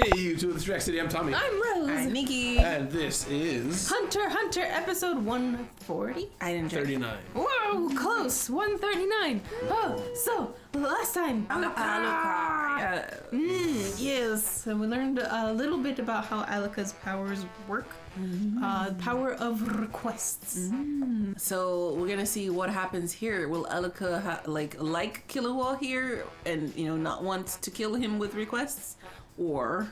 Hey, you two of the Track City, I'm Tommy. I'm Rose. I'm Nikki. And this is... Hunter x Hunter episode 140? I didn't check. 39. Whoa, close. 139. Oh, so last time. Alluka. Yes. So we learned a little bit about how Alluka's powers work. Power of requests. So we're gonna see what happens here. Will Alluka like Killua here, and not want to kill him with requests, or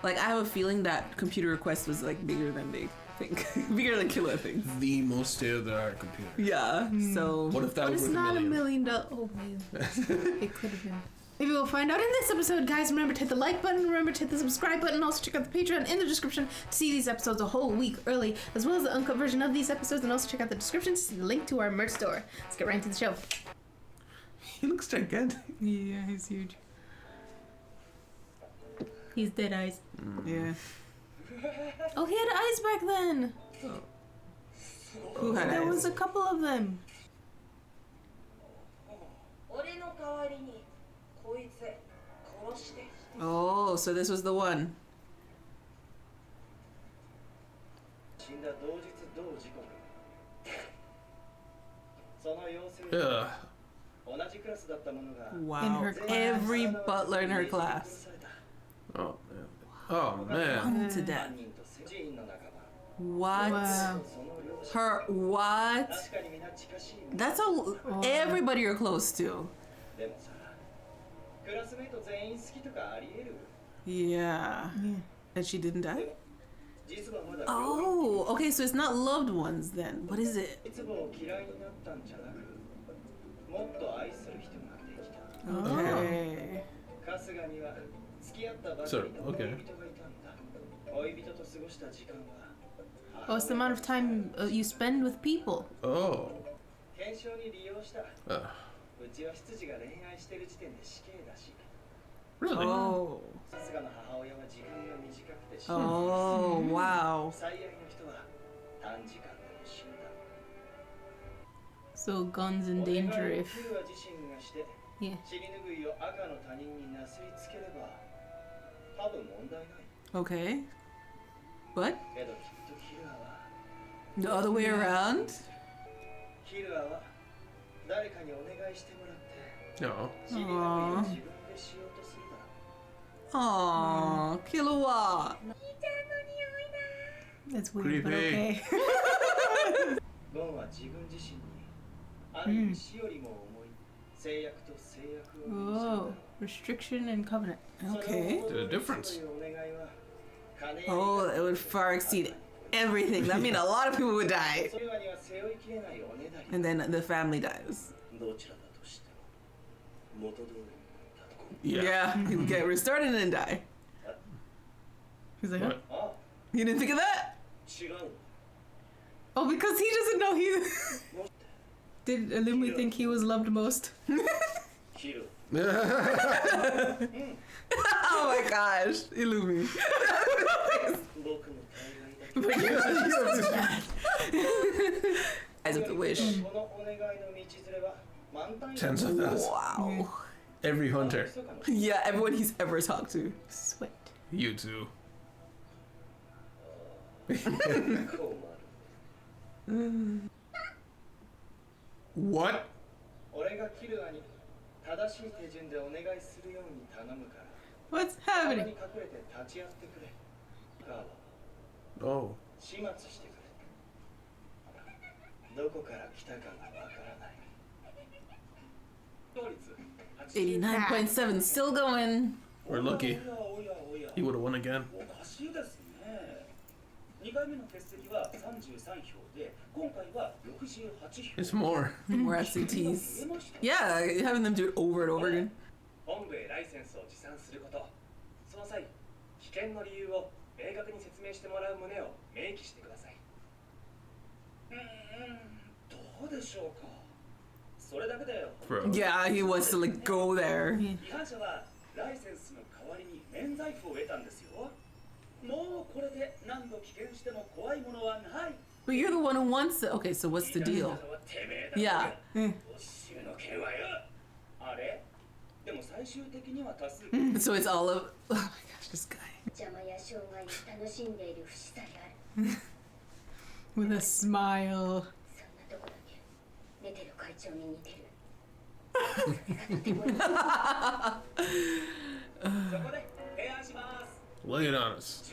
like I have a feeling that computer request was like bigger than they think, bigger than Killua thinks. The most state-of-the-art computer. Yeah. So What if that But was it's worth not $1 million? $1 million. Oh, man. It could have been. Maybe we'll find out in this episode, guys. Remember to hit the like button. Remember to hit the subscribe button. Also check out the Patreon in the description to see these episodes a whole week early, as well as the uncut version of these episodes. And also check out the description to see the link to our merch store. Let's get right into the show. He looks gigantic. Yeah, he's huge. He's dead eyes. yeah. Oh, he had eyes back then. Who had There eyes? was a couple of them. Oh, so this was the one. Ugh. Wow. In her class. Every butler in her class. Oh, man. Oh, man. To death. What? Wow. Her what? That's everybody you're close to. Yeah. And she didn't die? Oh, okay, so it's not loved ones then. What is it? Okay. So, okay. Oh, it's the amount of time you spend with people. Oh. Really? Oh. Oh, wow. So guns in danger if... Yeah. Okay. What? The other way around? No. Aww. Aww, Killua. That's weird, but Creepy. okay. Whoa. Restriction and covenant. Okay. There's a difference. Oh, it would far exceed everything. That means a lot of people would die. And then the family dies. Yeah, he would get restarted and then die. He's like, huh? What? You didn't think of that? Oh, because he doesn't know he... Did Illumi think he was loved most? Oh my gosh, Illumi. Eyes of the wish. Tens of thousands. Wow. Every hunter. Yeah, everyone he's ever talked to. Sweat. You two. What? What's happening? Oh. 89.7, still going. We're lucky. He would have won again. It's more. More SATs. Yeah, having them do it over and over again. Bro. Yeah, he wants to like go there. But you're the one who wants it. Okay, so what's the deal? Yeah. So it's all of. Oh my gosh, this guy. With a smile. Lay it on us.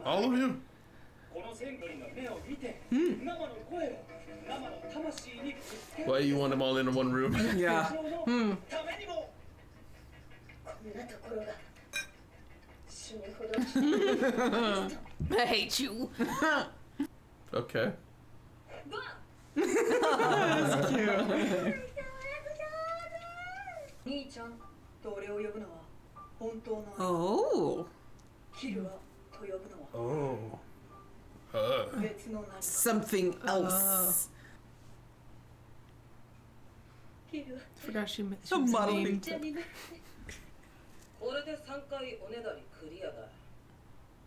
All of you? Why you want them all in one room? Yeah. I hate you. Okay. That's cute. 兄ちゃんと俺を呼ぶのは本当の Oh. キルアと呼ぶのは Oh. 別の何か Something else. キルア Forgot she was modeling. named. じゃになってこれで3回おねだりクリアだ。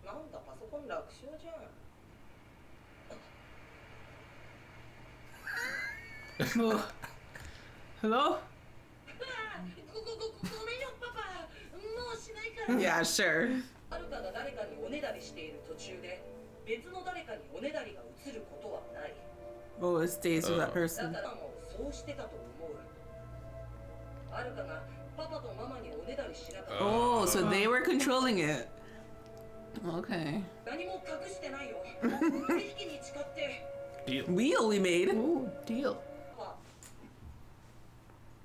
なんだパソコン楽勝じゃん。 Oh. Hello? ごめんよパパ。もうしないから。 Yeah, sure. アルカが誰かにおねだりしている途中で別の誰かにおねだりが移ることはない。 Oh, it stays with that だ person. からもうそうしてたと思う。アルカがパパとママにおねだりしなかった。 Oh, so they were controlling it. Okay. 何も隠してないよ。取引に誓って。 Deal. We only made. Oh, deal.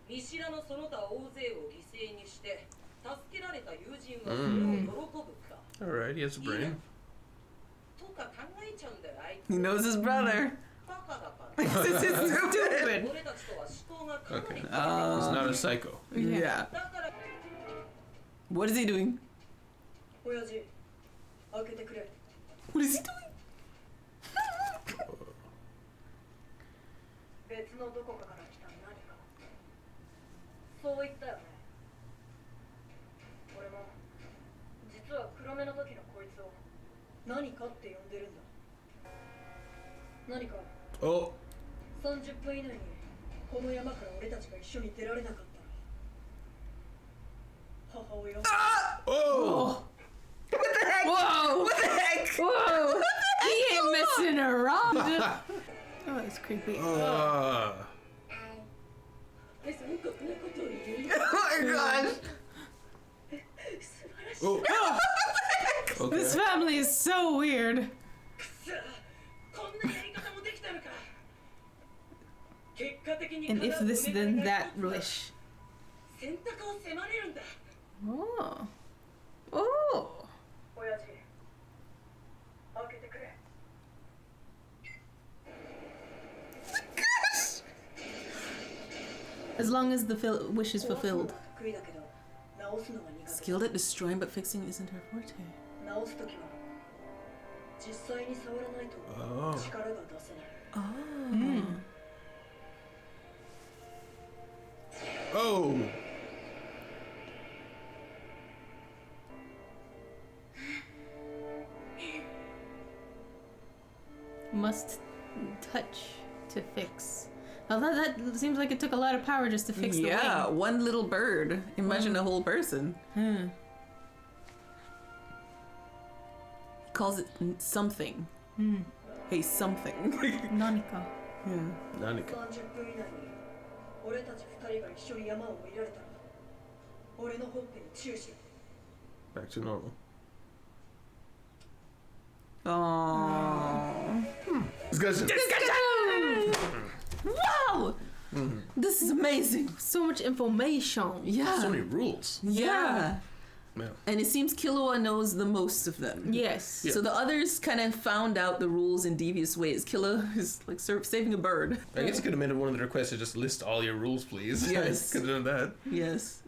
見知らぬその他大勢を犠牲にして助けられた友人はそれを喜ぶか、 Alright, he has a brain. とか考えちゃうんだよあい He つ knows his brother. バカだから。 This is stupid. 俺たちとは思考がかなり Okay. 違う He's not a psycho. Yeah. だから What is he doing? 親父開けてくれ What is he doing? 別のどこかから来た何かそう言ったよね俺も実は黒目の時のこいつを何かって呼んでるんだ何か Oh. 30分以内にこの山から俺たちが一緒に出られなかったら母親は Oh. Whoa! What the heck? Whoa! He ain't messing around. Oh, that's creepy. 残酷なことを言う Oh my gosh. 素晴らしい Oh. Okay. This family is so weird. こんなやり方もできたのか。結果的に And if this, then that wish. 選択を迫れるんだ。 Oh. Oh. 親父開けてくれ As long as the wish is fulfilled. 得意だけど直すのが苦手 Skilled at destroying, but fixing isn't her forte. 直すときは実際に触らないと Oh. 力が出せない Oh. Oh. Must touch to fix. Now that seems like it took a lot of power just to fix the Yeah, wing. one little bird. Imagine a whole person. Hmm. He calls it something. Hey, something. Nanika. Yeah. Nanika. 30分以内に俺たち2人が一緒に山を降りられたら俺のほっぺにチューし Back to normal. Oh. Discussion. Wow! This is amazing. So much information. Yeah. So many rules. Yeah. Man. And it seems Killua knows the most of them. Yes. Yeah. So the others kind of found out the rules in devious ways. Killua is like saving a bird. I guess you could have made one of the requests to just list all your rules, please. Yes. Could have done that. Yes.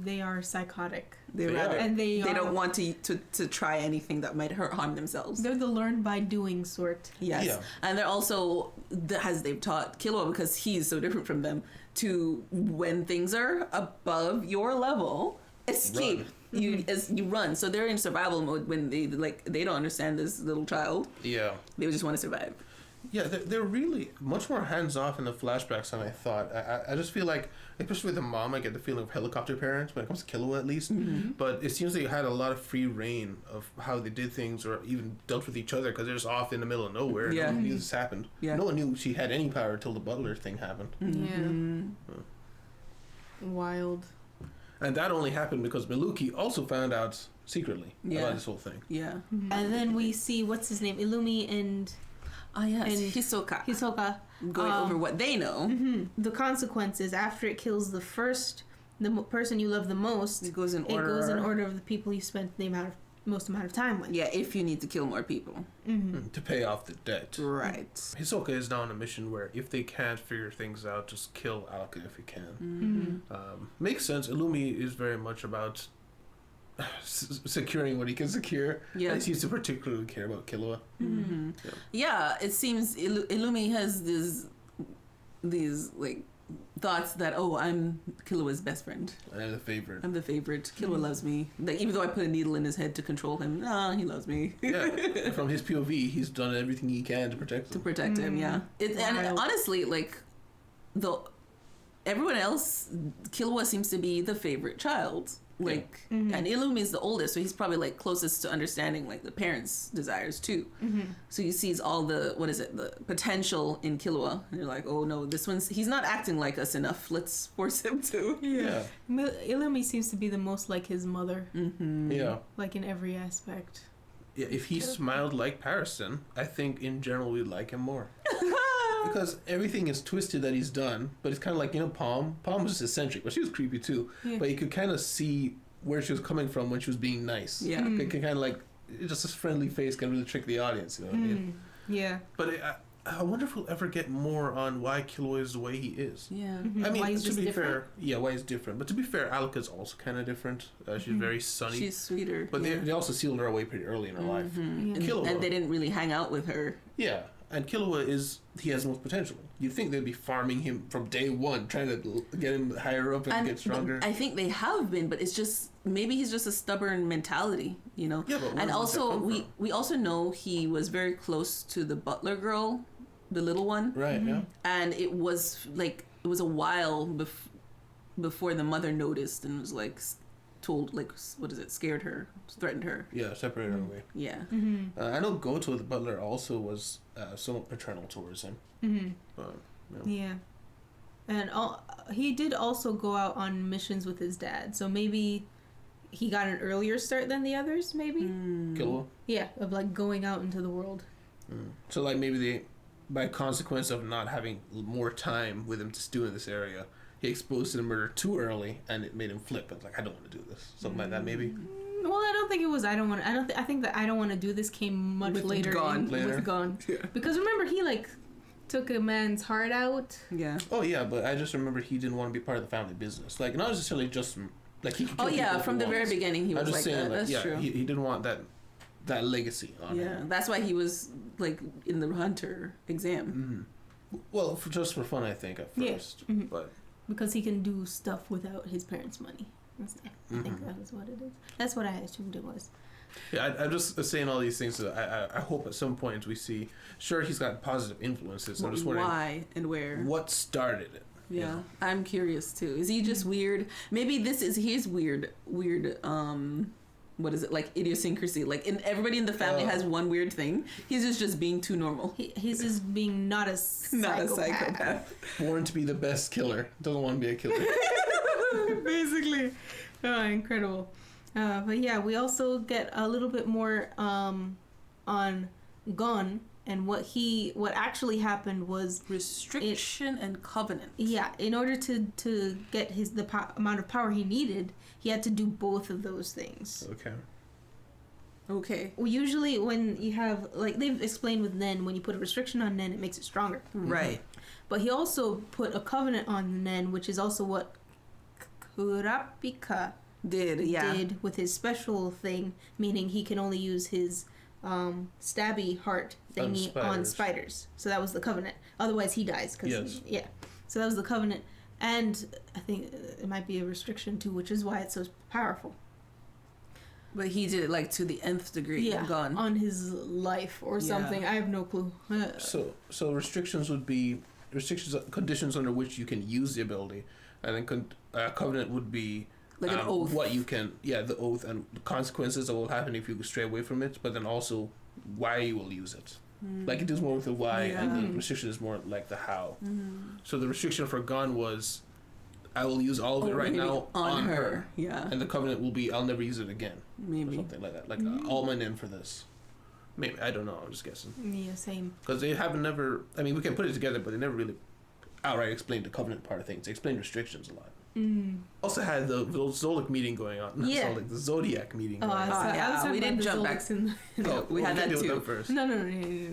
They are psychotic. They They rather are. And they don't are- want to try anything that might harm themselves. They're the learn by doing sort. Yes. Yeah. And they're also, as they've taught Killua, because he's so different from them, to when things are above your level, escape. Run. You run. So they're in survival mode when they don't understand this little child. Yeah. They just want to survive. Yeah, they're really much more hands-off in the flashbacks than I thought. I just feel like, especially with the mom, I get the feeling of helicopter parents when it comes to Killua, at least. Mm-hmm. But it seems they had a lot of free reign of how they did things or even dealt with each other because they're just off in the middle of nowhere. Yeah. No one knew this happened. Yeah. No one knew she had any power until the butler thing happened. Mm-hmm. Wild. And that only happened because Miluki also found out secretly about this whole thing. Yeah. And then we see, what's his name? Illumi and Yes. And Hisoka. Hisoka. Going over what they know. The consequences after it kills the person you love the most. It goes in order. It goes in order of the people you spent the most amount of time with. Yeah, if you need to kill more people. To pay off the debt. Right. Hisoka is now on a mission where if they can't figure things out, just kill Alluka if you can. Makes sense. Illumi is very much about securing what he can secure. Yeah. He seems to particularly care about Killua. Yeah, it seems Illumi has these like thoughts that, oh, I'm Killua's best friend. I'm the favorite. I'm the favorite. Killua loves me. Like, even though I put a needle in his head to control him, he loves me. Yeah. From his POV, he's done everything he can to protect him. Yeah. And honestly, like, everyone else, Killua seems to be the favorite child. Like, and Illumi is the oldest, so he's probably like closest to understanding like the parents' desires too. So he sees all the the potential in Killua, and you're like, oh no, he's not acting like us enough. Let's force him to. Yeah. Illumi seems to be the most like his mother. Yeah. Like in every aspect. Yeah, if he smiled like Pariston, I think in general we'd like him more. Because everything is twisted that he's done, but it's kind of like, Palm. Palm was just eccentric, but she was creepy too. Yeah. But you could kind of see where she was coming from when she was being nice. Yeah. It can kind of like, just a friendly face can really trick the audience, you know what I mean? Yeah. But I wonder if we'll ever get more on why Killua is the way he is. Yeah. I mean, why he's to just be different? fair, why he's different. But to be fair, Alluka's also kind of different. She's very sunny. She's sweeter. But they also sealed her away pretty early in her life. Killua, And they didn't really hang out with her. Yeah. And Killua he has the most potential. You'd think they'd be farming him from day one, trying to get him higher up and get stronger. I think they have been, but it's just, maybe he's just a stubborn mentality, Yeah, but and also, we also know he was very close to the butler girl, the little one. Right, yeah. And it was a while before the mother noticed and was like, told, like, scared her, threatened her. Yeah, separated her away. Yeah. I know Goto, the butler, also was somewhat paternal towards him. Yeah. And he did also go out on missions with his dad, so maybe he got an earlier start than the others, maybe? Killua? Yeah, of like going out into the world. So like maybe they, by consequence of not having more time with him to do in this area, he exposed to the murder too early, and it made him flip. It's like, I don't want to do this. Something like that, maybe. Well, I don't think it was. I think that I don't want to do this came much later. Later. With Gone. Yeah. Because remember, he like took a man's heart out. Yeah. Oh yeah, but I just remember he didn't want to be part of the family business. Like not necessarily just like he. Could kill from the very beginning he was like that. That's true. He didn't want that legacy on him. Yeah, that's why he was like in the hunter exam. Well, just for fun, I think at first, but because he can do stuff without his parents' money and stuff. I think that was what it is. That's what I assumed it was. Yeah, I'm just saying all these things. So I hope at some point we see. Sure, he's got positive influences. I'm just wondering why and where. What started it? Yeah, I'm curious too. Is he just weird? Maybe this is his weird. What is it, like idiosyncrasy? Like everybody in the family has one weird thing. He's just being too normal. He's just being not a psychopath. Born to be the best killer. Doesn't want to be a killer. Basically. Oh, incredible. But yeah, we also get a little bit more on Gon, and what actually happened was restriction and covenant. Yeah, in order to get the amount of power he needed, he had to do both of those things. Okay. Well, usually when you have, like they've explained with Nen, when you put a restriction on Nen, it makes it stronger. Right. But he also put a covenant on Nen, which is also what Kurapika did with his special thing, meaning he can only use his stabby heart thingy on spiders. So that was the covenant. Otherwise he dies. So that was the covenant. And I think it might be a restriction too, which is why it's so powerful. But he did it like to the nth degree. Yeah, Gone. on his life or something. I have no clue. So restrictions would be conditions under which you can use the ability, and then covenant would be like an oath. What you can, the oath and the consequences that will happen if you stray away from it, but then also why you will use it. Like it deals more with the why, and the restriction is more like the how. So the restriction for Gon was, I will use all of it right now on her. Yeah. And the covenant will be, I'll never use it again. Maybe. Or something like that. Like all my in for this. Maybe, I don't know. I'm just guessing. Yeah, same. Because they haven't never. I mean, we can put it together, but they never really outright explained the covenant part of things. They explained restrictions a lot. Also had the Zodiac meeting going on. Yeah. So, like the Zodiac meeting. Oh, yeah. We didn't jump back. We had that too. First. No.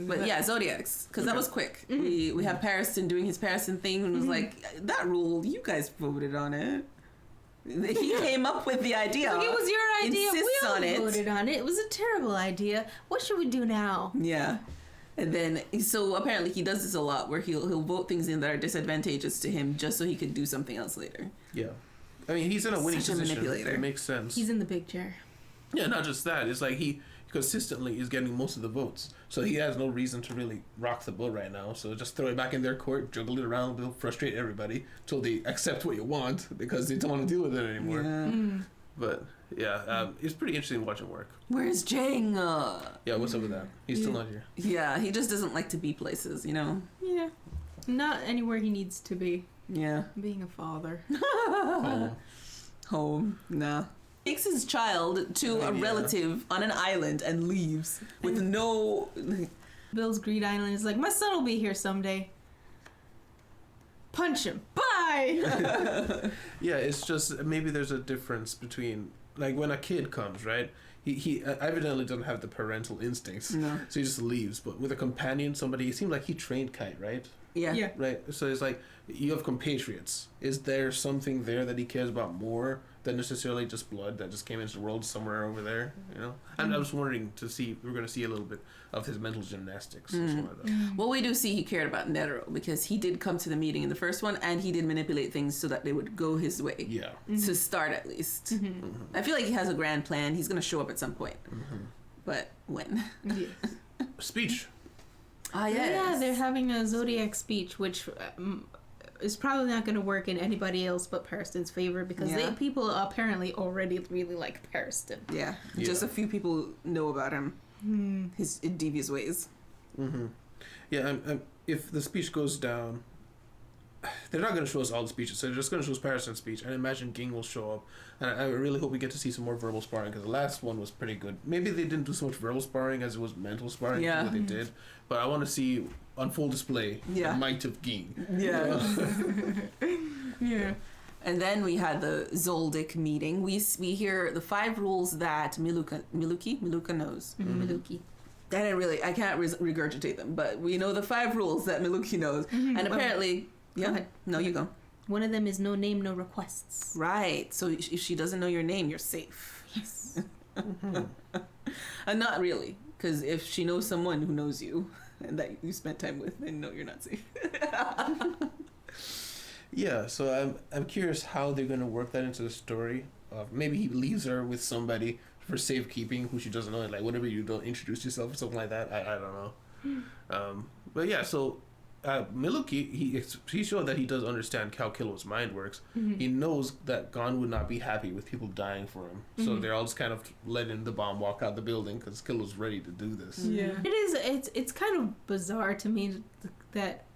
But yeah, Zodiacs, because that was quick. We had Pariston doing his Pariston thing, and was like, that rule, you guys voted on it. He came up with the idea. Like, it was your idea. Insists We all on it. voted on it. It was a terrible idea. What should we do now? Yeah. And then, so apparently he does this a lot, where he'll vote things in that are disadvantageous to him just so he could do something else later. Yeah. I mean, he's in a winning Such a position. manipulator. It makes sense. He's in the big chair. Yeah, not just that. It's like he consistently is getting most of the votes. So he has no reason to really rock the boat right now. So just throw it back in their court, juggle it around, they'll frustrate everybody until they accept what you want because they don't want to deal with it anymore. Yeah. But yeah, it's pretty interesting watching work. Where's Jang? Yeah, what's up with that? He's still not here. Yeah, he just doesn't like to be places, you know? Yeah. Not anywhere he needs to be. Yeah. Being a father. Home. Nah. Takes his child to a relative on an island and leaves with no... Bill's Greed Island is like, my son will be here someday. Punch him. Bye! Yeah, it's just maybe there's a difference between like when a kid comes, right? He evidently doesn't have the parental instincts, No. so he just leaves. But with a companion, somebody, it seemed like he trained Kite, right? Yeah. Right. So it's like you have compatriots. Is there something there that he cares about more than necessarily just blood that just came into the world somewhere over there? You know. And I was wondering to see we're going to see a little bit of his mental gymnastics. Or something like that. Well, we do see he cared about Netero because he did come to the meeting in the first one and he did manipulate things so that they would go his way. Yeah. To start at least. I feel like he has a grand plan. He's going to show up at some point. But when? Yes. Speech. Ah, yes. Yeah, they're having a Zodiac speech, which is probably not going to work in anybody else but Pariston's favor because people apparently already really like Pariston. Yeah. Just a few people know about him. His devious ways. Yeah, if the speech goes down, they're not going to show us all the speeches, so they're just going to show us Pariston's speech. I imagine Ging will show up, and I really hope we get to see some more verbal sparring because the last one was pretty good. Maybe they didn't do so much verbal sparring as it was mental sparring. Yeah. What they did, but I want to see on full display the might of Ging. Yeah. Yeah. And then we had the Zoldyck meeting. We hear the 5 rules that Miluka knows. Miluki. I can't regurgitate them, but we know the 5 rules that Miluki knows. And apparently, Go ahead. No, you go. One of them is no name, no requests. Right. So if she doesn't know your name, you're safe. Yes. And not really, because if she knows someone who knows you and that you spent time with, then no, you're not safe. Yeah, so I'm curious how they're going to work that into the story. Maybe he leaves her with somebody for safekeeping who she doesn't know. Like whenever you don't introduce yourself or something like that. I don't know. But yeah, so Miluki, he showed that he does understand how Killua's mind works. He knows that Gon would not be happy with people dying for him. So they're all just kind of letting the bomb walk out the building because Killua's ready to do this. Yeah. It's kind of bizarre to me that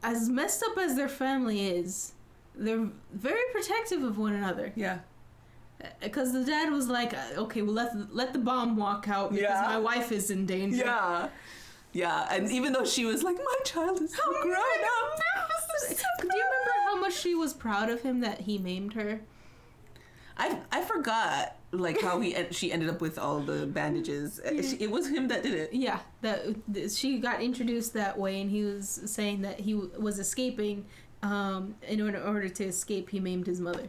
as messed up as their family is, they're very protective of one another. Yeah. Because the dad was like, okay, well, let the bomb walk out because my wife is in danger. Yeah. Yeah, and even though she was like, my child is so grown up. Do you remember how much she was proud of him that he maimed her? I forgot like how she ended up with all the bandages. It was him that did it. Yeah, that she got introduced that way, and he was saying that he was escaping. In order to escape, he maimed his mother.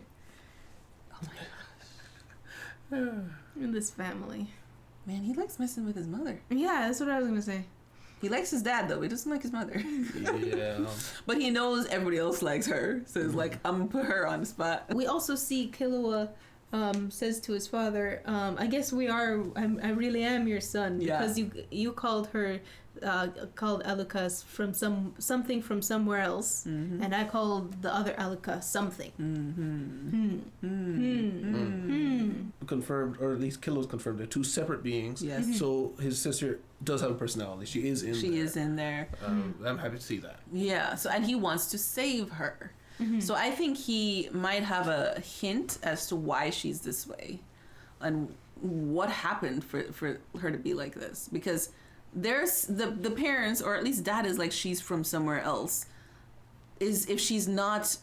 Oh my gosh. In this family. Man, he likes messing with his mother. Yeah, that's what I was gonna say. He likes his dad though. He doesn't like his mother. Yeah. But he knows everybody else likes her, so it's like I'm gonna put her on the spot. We also see Killua says to his father, I guess I really am your son, because you called her, called Alluka from something from somewhere else, and I called the other Alluka something. Confirmed, or at least Killua's confirmed, they're two separate beings. Yes. So his sister does have a personality. She is in there. I'm happy to see that. Yeah. So, and he wants to save her. So I think he might have a hint as to why she's this way and what happened for her to be like this. Because there's the parents, or at least dad is like, she's from somewhere else. If she's not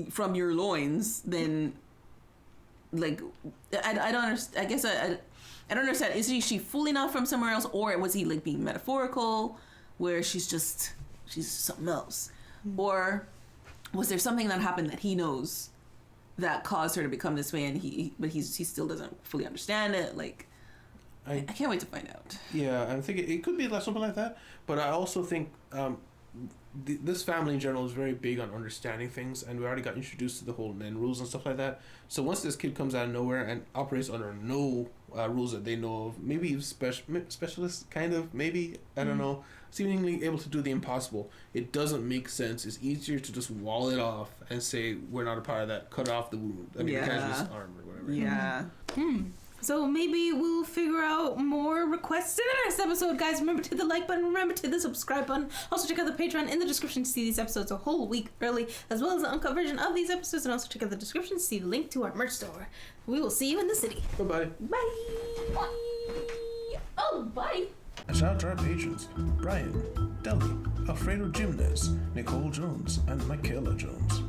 from your loins, then like, I don't understand. I guess I don't understand. Is she fully not from somewhere else, or was he like being metaphorical where she's something else? Or was there something that happened that he knows that caused her to become this way, and he still doesn't fully understand it? Like, I can't wait to find out. Yeah, I'm thinking it could be like something like that. But I also think this family in general is very big on understanding things, and we already got introduced to the whole men rules and stuff like that. So once this kid comes out of nowhere and operates under no rules that they know of, maybe specialist kind of, maybe, I don't know, seemingly able to do the impossible, it doesn't make sense. It's easier to just wall it off and say we're not a part of that, cut off the wound. I mean, the guy's arm or whatever. Yeah. So maybe we'll figure out more requests in the next episode, guys. Remember to hit the like button, remember to hit the subscribe button. Also check out the Patreon in the description to see these episodes a whole week early, as well as the uncut version of these episodes, and also check out the description to see the link to our merch store. We will see you in the city. Bye-bye. Bye. Oh, bye. A shout out to our patrons: Brian, Deli, Alfredo Jimenez, Nicole Jones, and Michaela Jones.